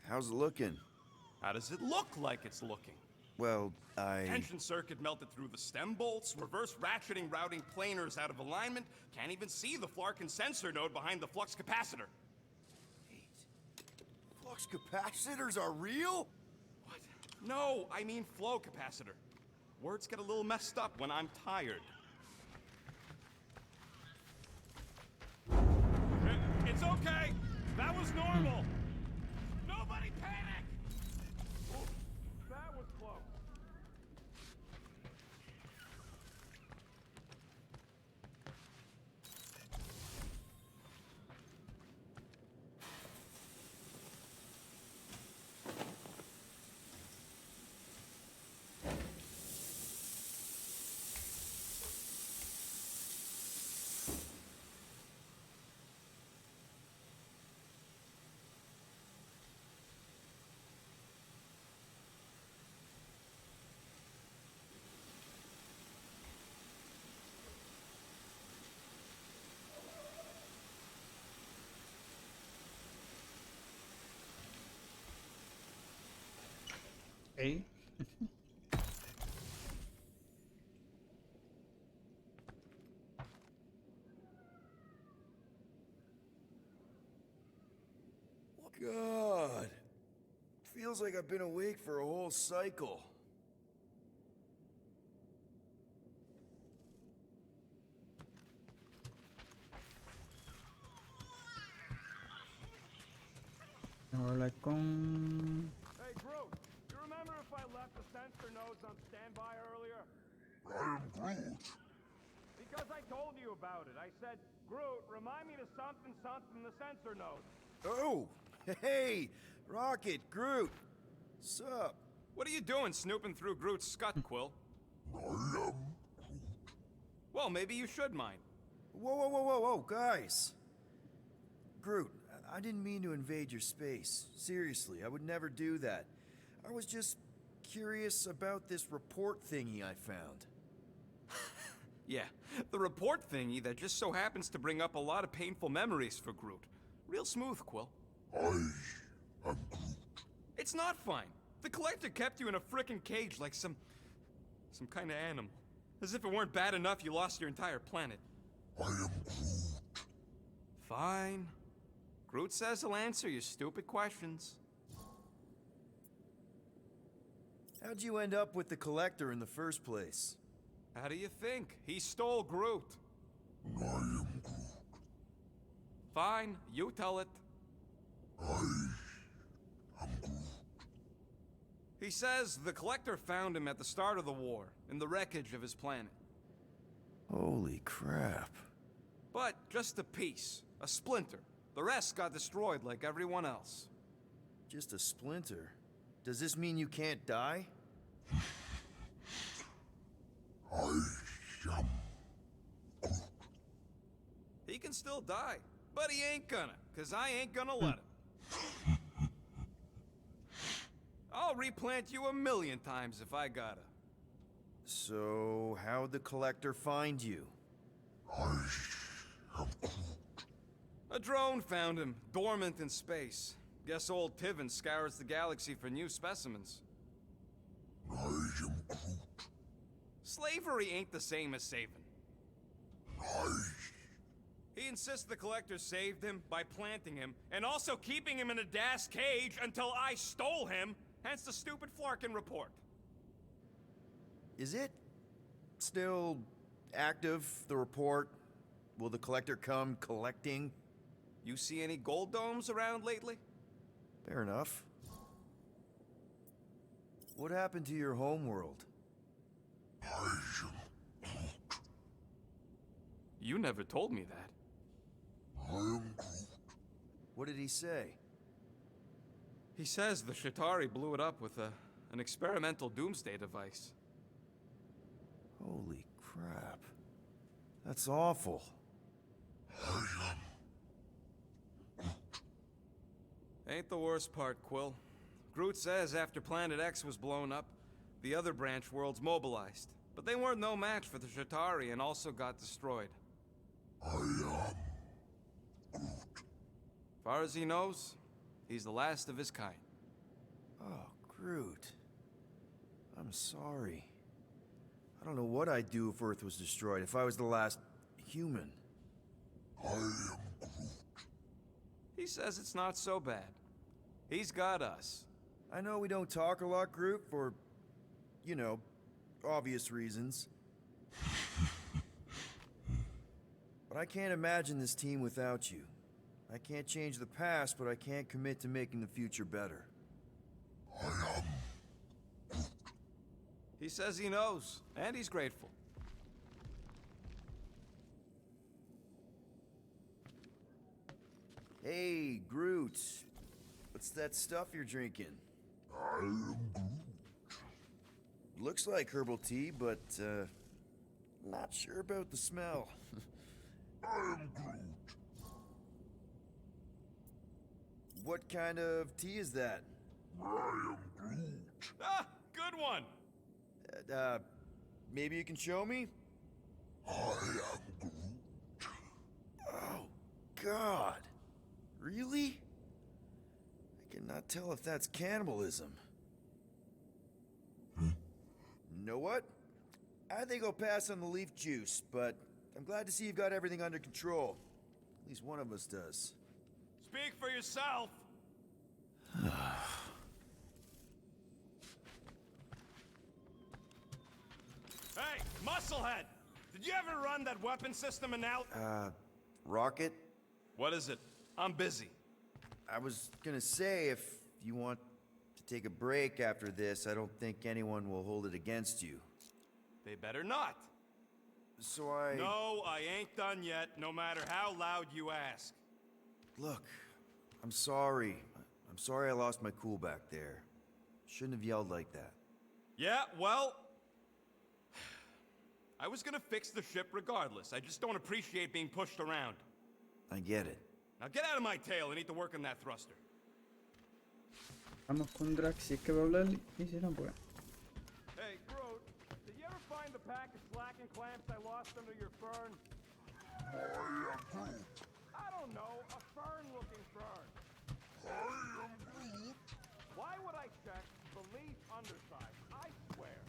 Speaker 2: How's it looking?
Speaker 5: How does it look like it's looking?
Speaker 2: Well,
Speaker 5: Tension circuit melted through the stem bolts, reverse ratcheting routing planers out of alignment, can't even see the Flarkin sensor node behind the flux capacitor.
Speaker 2: Wait. Flux capacitors are real?
Speaker 5: What? No, I mean flow capacitor. Words get a little messed up when I'm tired. It's okay. That was normal. Nobody panic! Ooh, that was close.
Speaker 1: Hey.
Speaker 2: God. Feels like I've been awake for a whole cycle.
Speaker 1: Ahora con...
Speaker 3: Hey, Groot, you remember if I left the sensor nodes on standby earlier?
Speaker 11: I am Groot.
Speaker 3: Because I told you about it. I said, Groot, remind me to something the sensor node.
Speaker 2: Oh! Hey! Rocket, Groot! Sup?
Speaker 5: What are you doing snooping through Groot's scut, Quill?
Speaker 11: I am Groot.
Speaker 5: Well, maybe you should mind.
Speaker 2: Whoa, guys! Groot, I didn't mean to invade your space. Seriously, I would never do that. I was just curious about this report thingy I found.
Speaker 5: Yeah, the report thingy that just so happens to bring up a lot of painful memories for Groot. Real smooth, Quill.
Speaker 11: I am Groot.
Speaker 5: It's not fine. The Collector kept you in a frickin' cage like some kind of animal. As if it weren't bad enough you lost your entire planet.
Speaker 11: I am Groot.
Speaker 5: Fine. Groot says he'll answer your stupid questions.
Speaker 2: How'd you end up with the Collector in the first place?
Speaker 5: How do you think? He stole Groot.
Speaker 11: I am Groot.
Speaker 5: Fine, you tell it.
Speaker 11: I am Groot.
Speaker 5: He says the collector found him at the start of the war, in the wreckage of his planet.
Speaker 2: Holy crap.
Speaker 5: But just a piece, a splinter. The rest got destroyed like everyone else.
Speaker 2: Just a splinter? Does this mean you can't die?
Speaker 11: I am
Speaker 5: He can still die, but he ain't gonna, 'cause I ain't gonna let him. I'll replant you 1,000,000 times if I gotta.
Speaker 2: So, how'd the collector find you?
Speaker 11: I am
Speaker 5: A drone found him, dormant in space. Guess old Tiven scours the galaxy for new specimens.
Speaker 11: I am Groot.
Speaker 5: Slavery ain't the same as saving. He insists the collector saved him by planting him, and also keeping him in a das cage until I stole him, hence the stupid Flarkin report.
Speaker 2: Is it still active, the report? Will the collector come collecting?
Speaker 5: You see any gold domes around lately?
Speaker 2: Fair enough. What happened to your homeworld?
Speaker 5: You never told me that.
Speaker 11: I am Groot.
Speaker 2: What did he say?
Speaker 5: He says the Shatari blew it up with an experimental doomsday device.
Speaker 2: Holy crap. That's awful.
Speaker 5: Ain't the worst part, Quill. Groot says after Planet X was blown up, the other branch worlds mobilized. But they weren't no match for the Shatari and also got destroyed.
Speaker 11: I am
Speaker 5: Far as he knows, he's the last of his kind.
Speaker 2: Oh, Groot. I'm sorry. I don't know what I'd do if Earth was destroyed, if I was the last human.
Speaker 11: I am Groot.
Speaker 5: He says it's not so bad. He's got us.
Speaker 2: I know we don't talk a lot, Groot, for, you know, obvious reasons. But I can't imagine this team without you. I can't change the past, but I can't commit to making the future better.
Speaker 11: I am Groot.
Speaker 5: He says he knows, and he's grateful.
Speaker 2: Hey, Groot. What's that stuff you're drinking?
Speaker 11: I am Groot.
Speaker 2: Looks like herbal tea, but, not sure about the smell.
Speaker 11: I am Groot.
Speaker 2: What kind of tea is that?
Speaker 11: I am Groot.
Speaker 5: Ah, good one!
Speaker 2: Maybe you can show me?
Speaker 11: I am Groot.
Speaker 2: Oh, God. Really? I cannot tell if that's cannibalism. Know what? I think I'll pass on the leaf juice, but I'm glad to see you've got everything under control. At least one of us does.
Speaker 5: Speak for yourself! Hey, Musclehead! Did you ever run that weapon system and out?
Speaker 2: Rocket?
Speaker 5: What is it? I'm busy.
Speaker 2: I was gonna say, if you want to take a break after this, I don't think anyone will hold it against you.
Speaker 5: They better not.
Speaker 2: So
Speaker 5: No, I ain't done yet, no matter how loud you ask.
Speaker 2: Look, I'm sorry. I'm sorry I lost my cool back there. Shouldn't have yelled like that.
Speaker 5: Yeah, well... I was gonna fix the ship regardless. I just don't appreciate being pushed around.
Speaker 2: I get it.
Speaker 5: Now get out of my tail. I need to work on that thruster.
Speaker 1: Vamos con Drax, si es que va a hablar, y si no, pues.
Speaker 5: Hey, Groot, did you ever find the pack of slacking clamps I lost under your fern?
Speaker 11: I am Groot.
Speaker 5: I don't know, a fern-looking fern.
Speaker 11: I am Groot.
Speaker 5: Why would I check the leaf underside? I swear.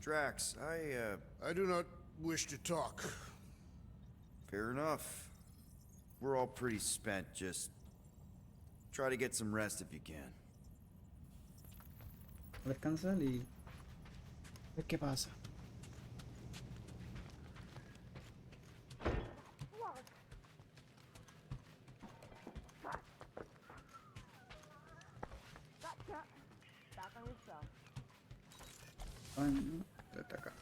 Speaker 2: Drax,
Speaker 6: I do not wish to talk.
Speaker 2: fair enough. We're all pretty spent, just try to get some rest if you can.
Speaker 1: Descansar y ver qué pasa. Está acá.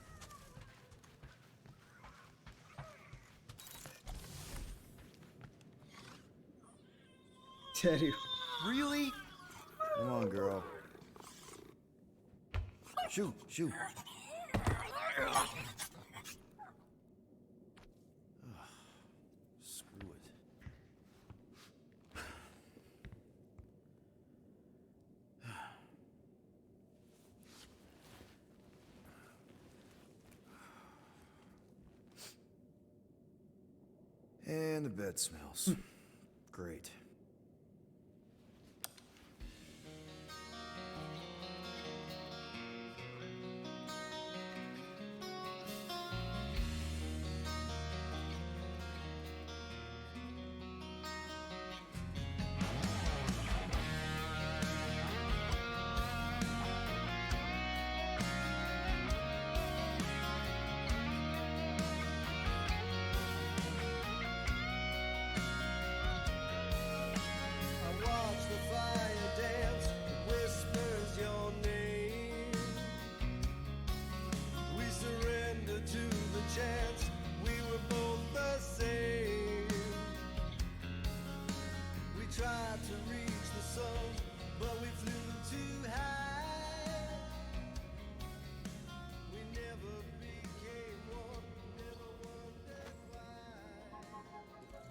Speaker 1: ¿Serio?
Speaker 2: Really? Come on, girl. Shoot, shoot. Screw it. And the bed smells. Great.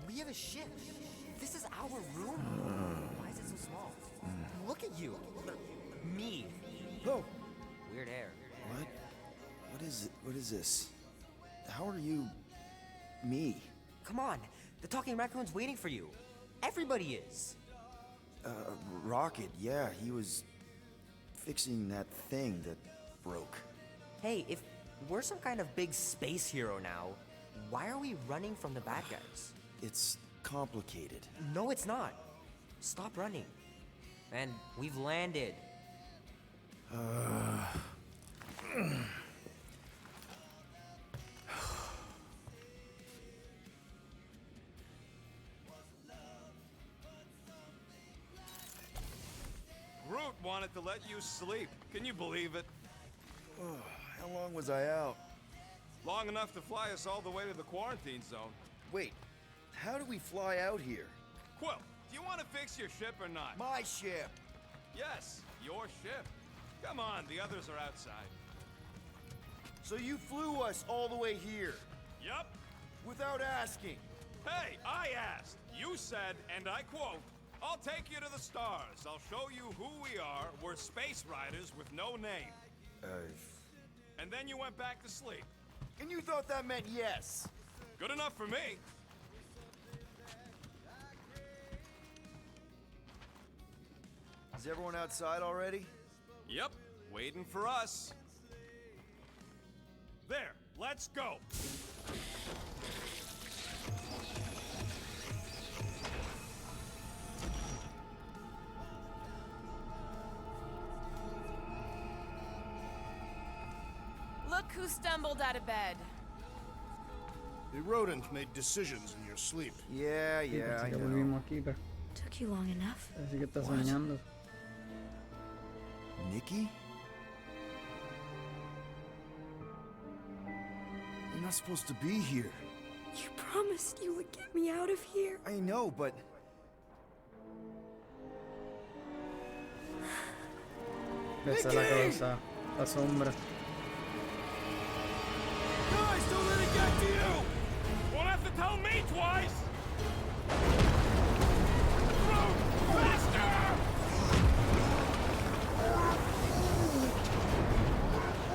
Speaker 13: We have a ship. This is our room. Why is it so small? Look at you. Me.
Speaker 2: Oh.
Speaker 13: Weird hair.
Speaker 2: What? What is it? What is this? How are you... me?
Speaker 13: Come on. The talking raccoon's waiting for you. Everybody is.
Speaker 2: Rocket, yeah, he was fixing that thing that broke.
Speaker 13: Hey, if we're some kind of big space hero now, why are we running from the bad guys?
Speaker 2: It's complicated.
Speaker 13: No, it's not. Stop running. And we've landed.
Speaker 5: Groot wanted to let you sleep. Can you believe it?
Speaker 2: How long was I out?
Speaker 5: Long enough to fly us all the way to the quarantine zone.
Speaker 2: Wait, how do we fly out here?
Speaker 5: Quill, do you want to fix your ship or not?
Speaker 2: My ship!
Speaker 5: Yes, your ship. Come on, the others are outside.
Speaker 2: So you flew us all the way here?
Speaker 5: Yup.
Speaker 2: Without asking?
Speaker 5: Hey, I asked. You said, and I quote, "I'll take you to the stars. I'll show you who we are. We're space riders with no name." And then you went back to sleep.
Speaker 2: And you thought that meant yes?
Speaker 5: Good enough for me.
Speaker 2: Is everyone outside already?
Speaker 5: Yep, waiting for us. There, let's go.
Speaker 4: Look who stumbled out of bed.
Speaker 6: The rodent made decisions in your sleep.
Speaker 2: Yeah,
Speaker 1: Sí,
Speaker 2: yeah,
Speaker 1: pensé
Speaker 2: I
Speaker 1: que
Speaker 2: know.
Speaker 1: volvimos aquí, pero
Speaker 14: Took you long enough.
Speaker 1: así que está soñando.
Speaker 2: Nikki? You're not supposed to be here.
Speaker 14: You promised you would get me out of here.
Speaker 2: I know, but...
Speaker 1: Esa es la cabeza, la sombra.
Speaker 2: Guys, don't let it get to you!
Speaker 5: Won't have to tell me twice! Groot, faster!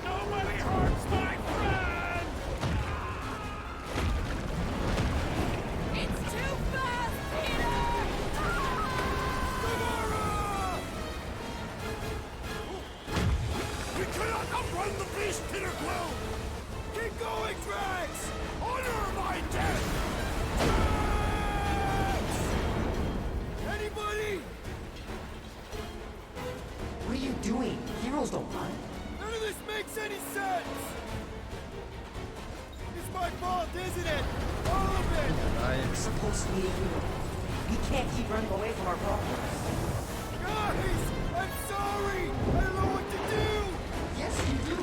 Speaker 5: Nobody hurts my friend!
Speaker 4: It's too fast, Peter!
Speaker 6: We cannot outrun the beast, Peter Quill!
Speaker 2: Keep going, Drax!
Speaker 6: Honor my death!
Speaker 2: Drax! Anybody?
Speaker 13: What are you doing? Heroes don't run.
Speaker 2: None of this makes any sense! It's my fault, isn't it? All of it!
Speaker 13: We're supposed to be a hero. We can't keep running away from our problems.
Speaker 2: Guys! I'm sorry! I don't know what to do!
Speaker 13: Yes, you do.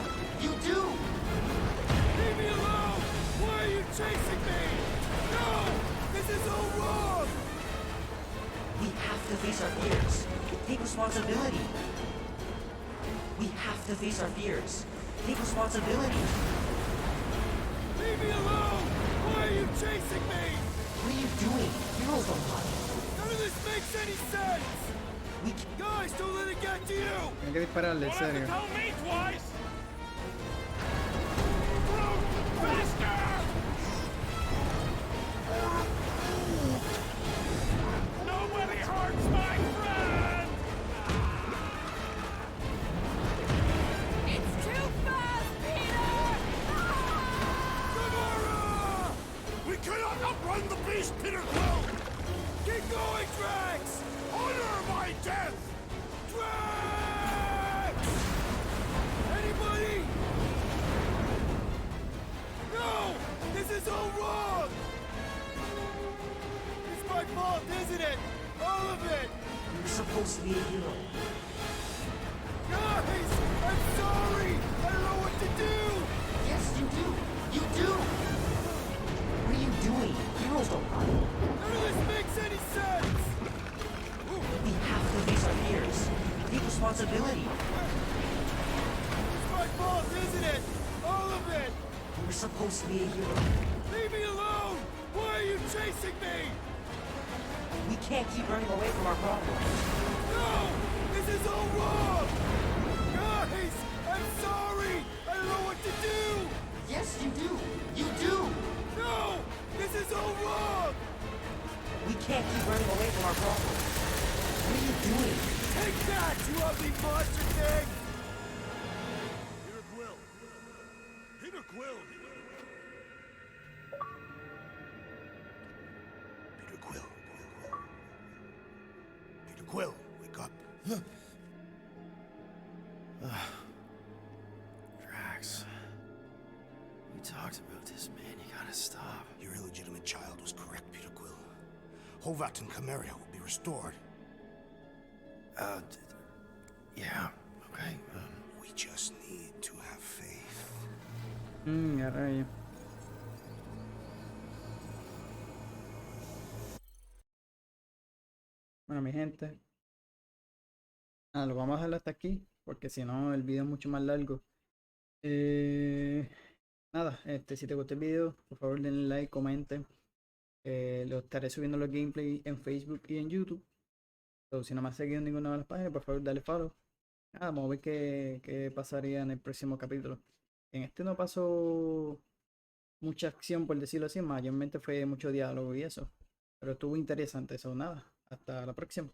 Speaker 13: face our fears. Take responsibility. We have to face our fears. Take responsibility.
Speaker 2: Leave me alone! Why are you chasing me?
Speaker 13: What are you doing? Heroes don't run.
Speaker 2: None of this makes any sense! Guys, don't let it get to you!
Speaker 1: Hay que dispararle, en serio.
Speaker 3: Tell me twice! Nobody hurts my friend!
Speaker 4: It's too fast, Peter!
Speaker 2: Gamora!
Speaker 6: We cannot outrun the beast, Peter Quill!
Speaker 2: Keep going, Drax!
Speaker 6: Honor my death!
Speaker 2: Drax! Anybody? No! This is all wrong! It's my fault, isn't it? All of it!
Speaker 13: You're supposed to be a hero.
Speaker 2: Guys! I'm sorry! I don't know what to do!
Speaker 13: Yes, you do. You do. What are you doing? Heroes don't run.
Speaker 2: None of this makes any sense!
Speaker 13: We have to face our fears. Take responsibility.
Speaker 2: It's my fault, isn't it? All of it!
Speaker 13: You were supposed to be a hero.
Speaker 2: Leave me alone! Why are you chasing me?
Speaker 13: We can't keep running away from our problems.
Speaker 2: No! This is all wrong! Guys! I'm sorry! I don't know what to do!
Speaker 13: Yes, you do. You do.
Speaker 2: No! This is all wrong!
Speaker 13: We can't keep running away from our problems. What are you doing?
Speaker 2: Take that, you ugly monster thing!
Speaker 6: Peter Quill! Peter Quill! Peter Quill. Peter Quill, wake up.
Speaker 2: Drax. We talked about this, man. You gotta stop.
Speaker 6: Your illegitimate child was correct, Peter Quill. Hovat and Cameria will be restored.
Speaker 2: Yeah, okay.
Speaker 6: We just need to have faith.
Speaker 1: Ya rayo. Bueno, mi gente. Lo vamos a dejar hasta aquí. Porque si no, el video es mucho más largo. Nada, si te gustó el video, por favor denle like, comenten. Lo estaré subiendo los gameplays en Facebook y en YouTube. Pero si no me has seguido en ninguna de las páginas, por favor dale follow. Nada, vamos a ver qué pasaría en el próximo capítulo. En este no pasó mucha acción, por decirlo así, mayormente fue mucho diálogo y eso. Pero estuvo interesante eso. Nada, hasta la próxima.